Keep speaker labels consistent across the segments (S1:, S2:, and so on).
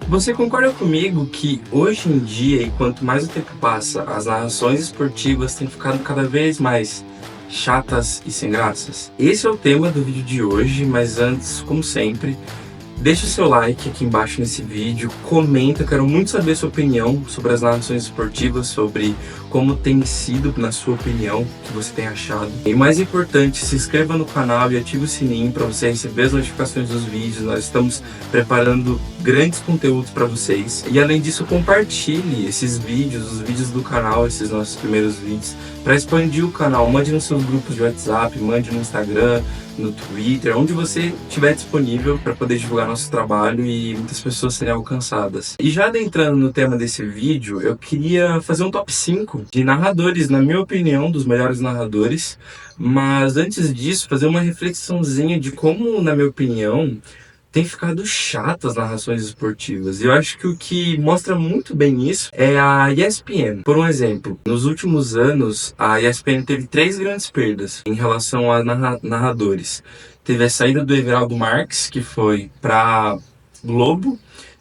S1: Você concorda comigo que hoje em dia, e quanto mais o tempo passa, as narrações esportivas têm ficado cada vez mais chatas e sem graças? Esse é o tema do vídeo de hoje, mas antes, como sempre, deixa o seu like aqui embaixo nesse vídeo, comenta, quero muito saber a sua opinião sobre as narrações esportivas, sobre como tem sido, na sua opinião, o que você tem achado. E mais importante, se inscreva no canal e ative o sininho para você receber as notificações dos vídeos. Nós estamos preparando grandes conteúdos para vocês. E além disso, compartilhe esses vídeos, os vídeos do canal, esses nossos primeiros vídeos, para expandir o canal. Mande nos seus grupos de WhatsApp, mande no Instagram, no Twitter, onde você estiver disponível para poder divulgar nosso trabalho e muitas pessoas serem alcançadas. E já adentrando no tema desse vídeo, eu queria fazer um top 5 de narradores, na minha opinião, dos melhores narradores, mas antes disso, fazer uma reflexãozinha de como, na minha opinião, tem ficado chato as narrações esportivas. Eu acho que o que mostra muito bem isso é a ESPN. Por um exemplo, nos últimos anos, a ESPN teve 3 grandes perdas em relação a narradores. Teve a saída do Everaldo Marques, que foi para Globo.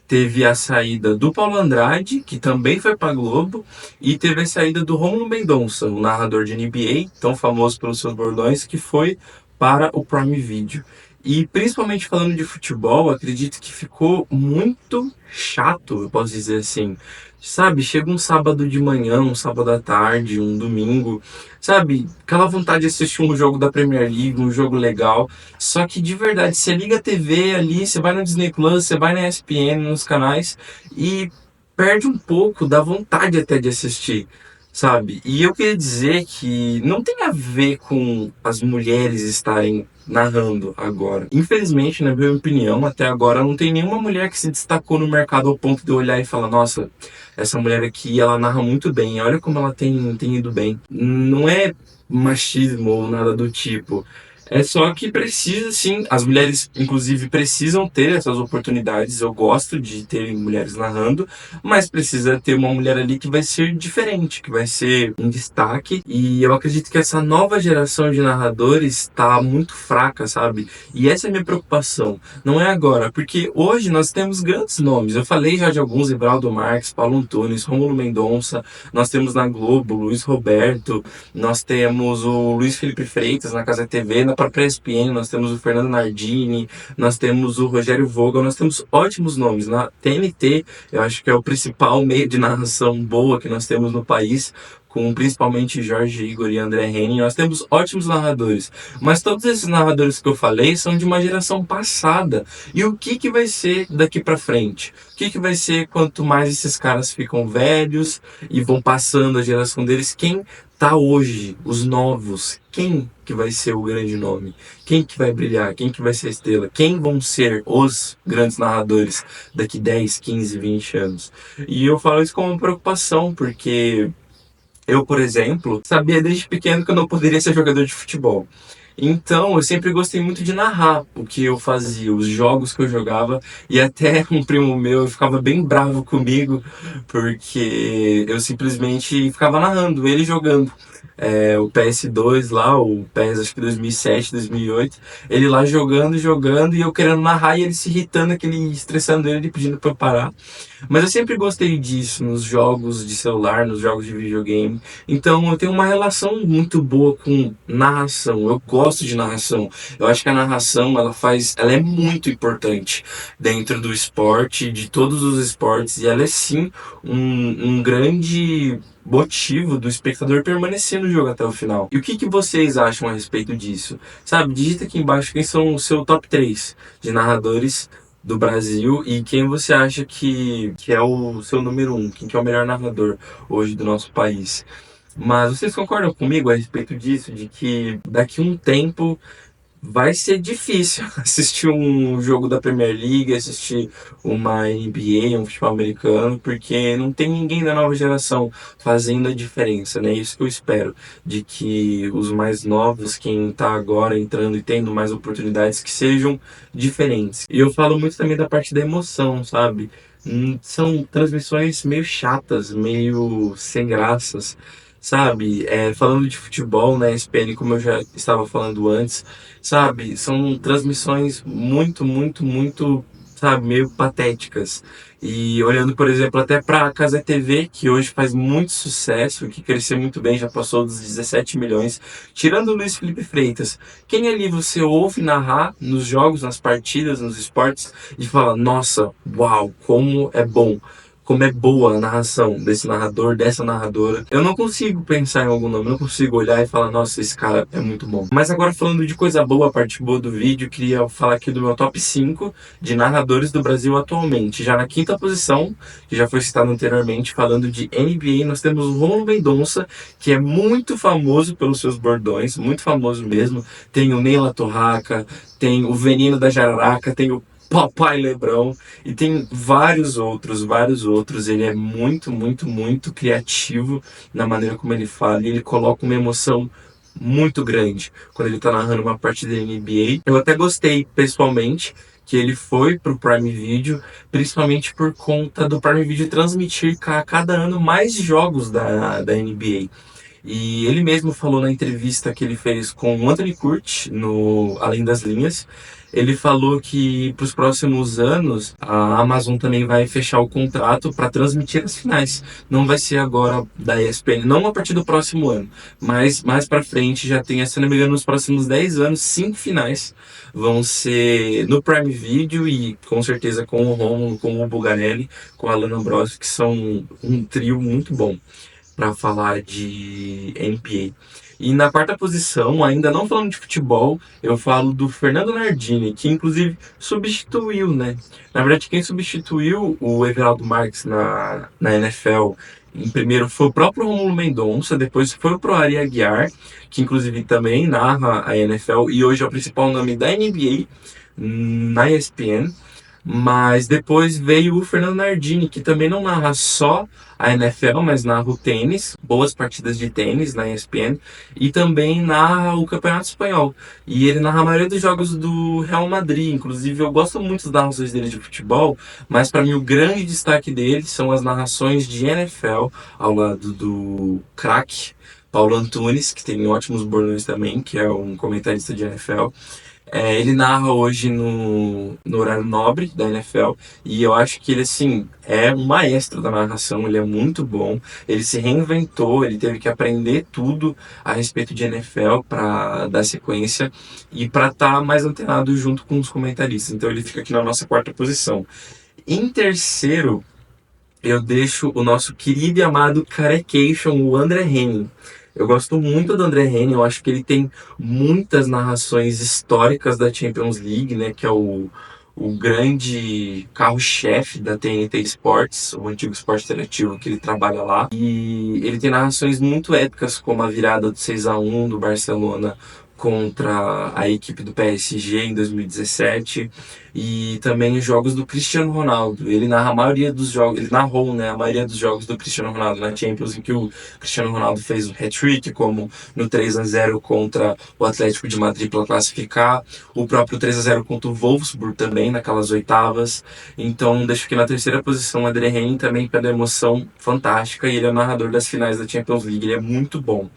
S1: Teve a saída do Paulo Andrade, que também foi para Globo, e teve a saída do Rômulo Mendonça, o narrador de NBA, tão famoso pelos seus bordões, que foi para o Prime Video. E principalmente falando de futebol, acredito que ficou muito chato, eu posso dizer assim. Sabe, chega um sábado de manhã, um sábado à tarde, um domingo, sabe, aquela vontade de assistir um jogo da Premier League, um jogo legal. Só que de verdade, você liga a TV ali, você vai no Disney Plus, você vai na ESPN, nos canais, e perde um pouco da vontade até de assistir, sabe? E eu queria dizer que não tem a ver com as mulheres estarem narrando agora. Infelizmente, na minha opinião, até agora não tem nenhuma mulher que se destacou no mercado ao ponto de eu olhar e falar, nossa, essa mulher aqui, ela narra muito bem, olha como ela tem ido bem. Não é machismo ou nada do tipo. É só que precisa, sim, as mulheres, inclusive, precisam ter essas oportunidades. Eu gosto de ter mulheres narrando, mas precisa ter uma mulher ali que vai ser diferente, que vai ser um destaque. E eu acredito que essa nova geração de narradores está muito fraca, sabe? E essa é a minha preocupação. Não é agora, porque hoje nós temos grandes nomes. Eu falei já de alguns, Everaldo Marques, Paulo Antunes, Rômulo Mendonça. Nós temos na Globo, Luiz Roberto. Nós temos o Luiz Felipe Freitas na Casa TV, na própria ESPN, nós temos o Fernando Nardini, nós temos o Rogério Vogel, nós temos ótimos nomes. Na TNT, eu acho que é o principal meio de narração boa que nós temos no país, com principalmente Jorge Igor e André Henning. Nós temos ótimos narradores, mas todos esses narradores que eu falei são de uma geração passada. E o que vai ser daqui para frente? O que vai ser quanto mais esses caras ficam velhos e vão passando a geração deles? Quem tá hoje, os novos, quem que vai ser o grande nome? Quem que vai brilhar? Quem que vai ser a estrela? Quem vão ser os grandes narradores daqui 10, 15, 20 anos? E eu falo isso como uma preocupação, porque eu, por exemplo, sabia desde pequeno que eu não poderia ser jogador de futebol. Então, eu sempre gostei muito de narrar o que eu fazia, os jogos que eu jogava, e até um primo meu ficava bem bravo comigo, porque eu simplesmente ficava narrando, ele jogando. O PS2 lá, o PES acho que 2007, 2008, ele lá jogando, e eu querendo narrar, e ele se irritando, aquele estressando ele pedindo pra eu parar. Mas eu sempre gostei disso nos jogos de celular, nos jogos de videogame. Então eu tenho uma relação muito boa com narração. Eu gosto de narração. Eu acho que a narração ela é muito importante dentro do esporte, de todos os esportes, e ela é sim um grande motivo do espectador permanecer no jogo até o final. E o que vocês acham a respeito disso? Sabe, digita aqui embaixo quem são o seu top 3 de narradores do Brasil e quem você acha que é o seu número 1, quem que é o melhor narrador hoje do nosso país. Mas vocês concordam comigo a respeito disso, de que daqui a um tempo vai ser difícil assistir um jogo da Premier League, assistir uma NBA, um futebol americano, porque não tem ninguém da nova geração fazendo a diferença, né? Isso que eu espero, de que os mais novos, quem tá agora entrando e tendo mais oportunidades, que sejam diferentes. E eu falo muito também da parte da emoção, sabe? São transmissões meio chatas, meio sem graças, sabe? Falando de futebol, né, SPN, como eu já estava falando antes, sabe? São transmissões muito sabe, meio patéticas. E olhando, por exemplo, até para a Cazé TV, que hoje faz muito sucesso, que cresceu muito bem, já passou dos 17 milhões, tirando o Luiz Felipe Freitas, quem ali você ouve narrar nos jogos, nas partidas, nos esportes, e fala, nossa, uau, como é bom. Como é boa a narração desse narrador, dessa narradora. Eu não consigo pensar em algum nome, não consigo olhar e falar, nossa, esse cara é muito bom. Mas agora falando de coisa boa, a parte boa do vídeo, queria falar aqui do meu top 5 de narradores do Brasil atualmente. Já na quinta posição, que já foi citado anteriormente, falando de NBA, nós temos o Romulo Mendonça, que é muito famoso pelos seus bordões, muito famoso mesmo. Tem o Neila Torraca, tem o Veneno da Jararaca, tem o Papai Lebrão e tem vários outros, vários outros. Ele é muito, muito, muito criativo na maneira como ele fala e ele coloca uma emoção muito grande quando ele tá narrando uma partida da NBA. Eu até gostei, pessoalmente, que ele foi pro Prime Video, principalmente por conta do Prime Video transmitir a cada ano mais jogos da NBA. E ele mesmo falou na entrevista que ele fez com o Anthony Curtis, no Além das Linhas, ele falou que para os próximos anos a Amazon também vai fechar o contrato para transmitir as finais. Não vai ser agora da ESPN, não a partir do próximo ano, mas mais para frente já tem, se não me engano, nos próximos 10 anos, 5 finais vão ser no Prime Video e com certeza com o Romulo, com o Bugarelli, com a Alana Ambrosio, que são um trio muito bom para falar de NBA. E na quarta posição, ainda não falando de futebol, eu falo do Fernando Nardini, que inclusive substituiu, né? Na verdade, quem substituiu o Everaldo Marques na NFL em primeiro foi o próprio Romulo Mendonça, depois foi pro Ari Aguiar, que inclusive também narra a NFL e hoje é o principal nome da NBA na ESPN. Mas depois veio o Fernando Nardini, que também não narra só a NFL, mas narra o tênis, boas partidas de tênis na ESPN, e também narra o Campeonato Espanhol. E ele narra a maioria dos jogos do Real Madrid, inclusive eu gosto muito das narrações dele de futebol, mas para mim o grande destaque dele são as narrações de NFL, ao lado do craque Paulo Antunes, que tem ótimos bordões também, que é um comentarista de NFL. Ele narra hoje no horário nobre da NFL e eu acho que ele, assim, é um maestro da narração, ele é muito bom, ele se reinventou, ele teve que aprender tudo a respeito de NFL para dar sequência e para estar mais antenado junto com os comentaristas, então ele fica aqui na nossa quarta posição. Em terceiro, eu deixo o nosso querido e amado Carecation, o André Henning. Eu gosto muito do André Henning, eu acho que ele tem muitas narrações históricas da Champions League, né, que é o grande carro-chefe da TNT Sports, o antigo esporte interativo que ele trabalha lá. E ele tem narrações muito épicas, como a virada do 6-1 do Barcelona contra a equipe do PSG em 2017 e também os jogos do Cristiano Ronaldo. Ele narra a maioria dos jogos, ele narrou, né, a maioria dos jogos do Cristiano Ronaldo na Champions, em que o Cristiano Ronaldo fez o hat-trick, como no 3-0 contra o Atlético de Madrid para classificar, o próprio 3-0 contra o Wolfsburg também naquelas oitavas. Então deixo aqui na terceira posição o André Henning também pela emoção fantástica, e ele é o narrador das finais da Champions League, ele é muito bom.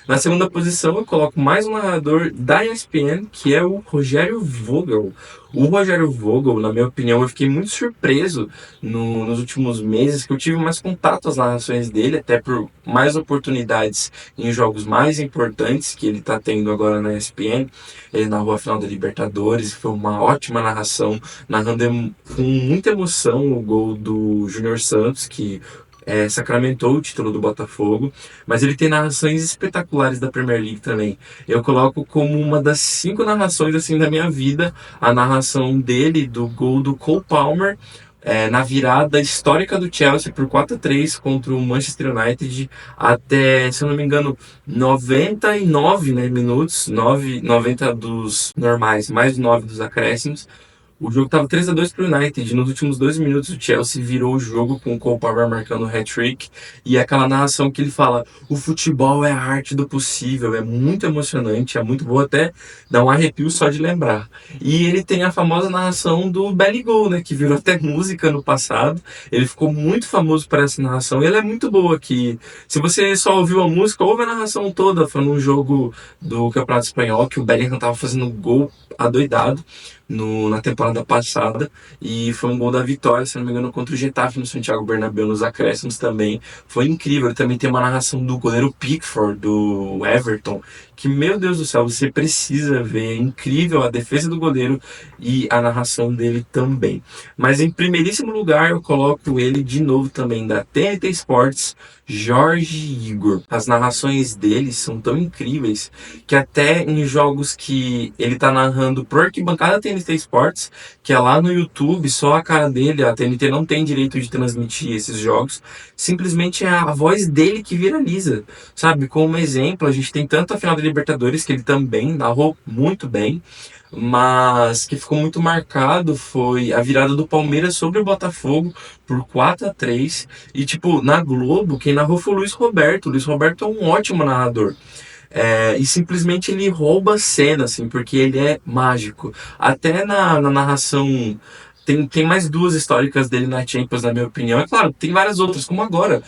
S1: Na segunda posição eu coloco mais um narrador da ESPN, que é o Rogério Vogel. O Rogério Vogel, na minha opinião, eu fiquei muito surpreso nos últimos meses, que eu tive mais contato às narrações dele, até por mais oportunidades em jogos mais importantes que ele está tendo agora na ESPN. Ele narrou a final da Libertadores, foi uma ótima narração, narrando com muita emoção o gol do Júnior Santos, que sacramentou o título do Botafogo, mas ele tem narrações espetaculares da Premier League também. Eu coloco como uma das 5 narrações assim da minha vida a narração dele do gol do Cole Palmer na virada histórica do Chelsea por 4-3 contra o Manchester United até, se eu não me engano, 99, né, minutos, 90 dos normais, mais 9 dos acréscimos. O jogo estava 3-2 para o United. Nos últimos 2 minutos, o Chelsea virou o jogo com o Cole Palmer marcando o hat-trick. E aquela narração que ele fala: o futebol é a arte do possível. É muito emocionante, é muito boa, até dá um arrepio só de lembrar. E ele tem a famosa narração do Belly Goal, né, que virou até música no passado. Ele ficou muito famoso por essa narração. E ela é muito boa, que se você só ouviu a música, ouve a narração toda. Foi num jogo do Campeonato Espanhol que o Bellingham estava fazendo gol adoidado. na temporada passada, e foi um gol da vitória, se não me engano, contra o Getafe no Santiago Bernabéu, nos acréscimos também. Foi incrível. Ele também tem uma narração do goleiro Pickford, do Everton, que, meu Deus do céu, você precisa ver. É incrível a defesa do goleiro e a narração dele também. Mas em primeiríssimo lugar, eu coloco ele de novo também, da TNT Sports, Jorge Igor. As narrações dele são tão incríveis que até em jogos que ele tá narrando pro Arquibancada TNT Sports, que é lá no YouTube, só a cara dele, a TNT não tem direito de transmitir esses jogos, simplesmente é a voz dele que viraliza, sabe? Como exemplo, a gente tem tanto a final da Libertadores, que ele também narrou muito bem, mas que ficou muito marcado foi a virada do Palmeiras sobre o Botafogo por 4-3. E, tipo, na Globo, quem narrou foi o Luiz Roberto. O Luiz Roberto é um ótimo narrador. E simplesmente ele rouba a cena, assim, porque ele é mágico. Até na narração. Tem mais duas históricas dele na Champions, na minha opinião. É claro, tem várias outras, como agora.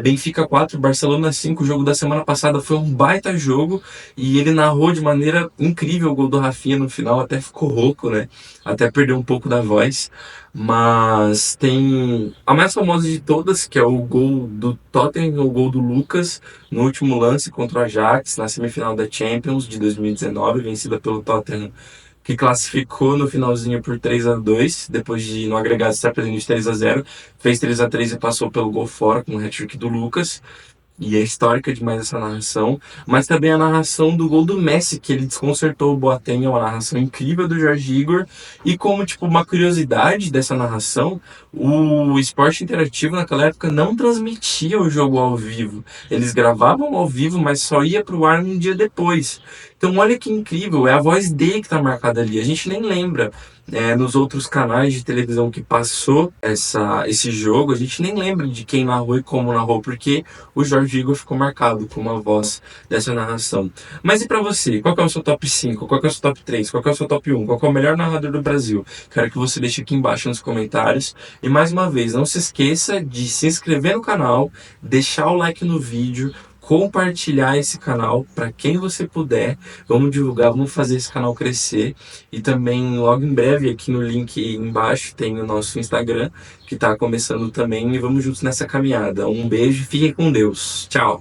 S1: Benfica 4, Barcelona 5. O jogo da semana passada foi um baita jogo. E ele narrou de maneira incrível o gol do Rafinha no final. Até ficou rouco, né? Até perdeu um pouco da voz. Mas tem a mais famosa de todas, que é o gol do Tottenham, o gol do Lucas, no último lance contra o Ajax, na semifinal da Champions de 2019, vencida pelo Tottenham, que classificou no finalzinho por 3-2, depois de no agregado estar perdendo de 3-0, fez 3-3 e passou pelo gol fora com o hat-trick do Lucas. E é histórica demais essa narração, mas também a narração do gol do Messi, que ele desconcertou o Boateng, é uma narração incrível do Jorge Igor. E como, tipo, uma curiosidade dessa narração, o Esporte Interativo naquela época não transmitia o jogo ao vivo. Eles gravavam ao vivo, mas só ia pro ar um dia depois. Então olha que incrível, é a voz dele que tá marcada ali. A gente nem lembra, nos outros canais de televisão que passou esse jogo, a gente nem lembra de quem narrou e como narrou, porque o Jorge Igor ficou marcado com uma voz dessa narração. Mas e pra você? Qual que é o seu top 5? Qual que é o seu top 3? Qual que é o seu top 1? Qual que é o melhor narrador do Brasil? Quero que você deixe aqui embaixo nos comentários. E mais uma vez, não se esqueça de se inscrever no canal, deixar o like no vídeo, compartilhar esse canal para quem você puder. Vamos divulgar, vamos fazer esse canal crescer. E também, logo em breve, aqui no link embaixo, tem o nosso Instagram, que está começando também. E vamos juntos nessa caminhada. Um beijo e fiquem com Deus. Tchau!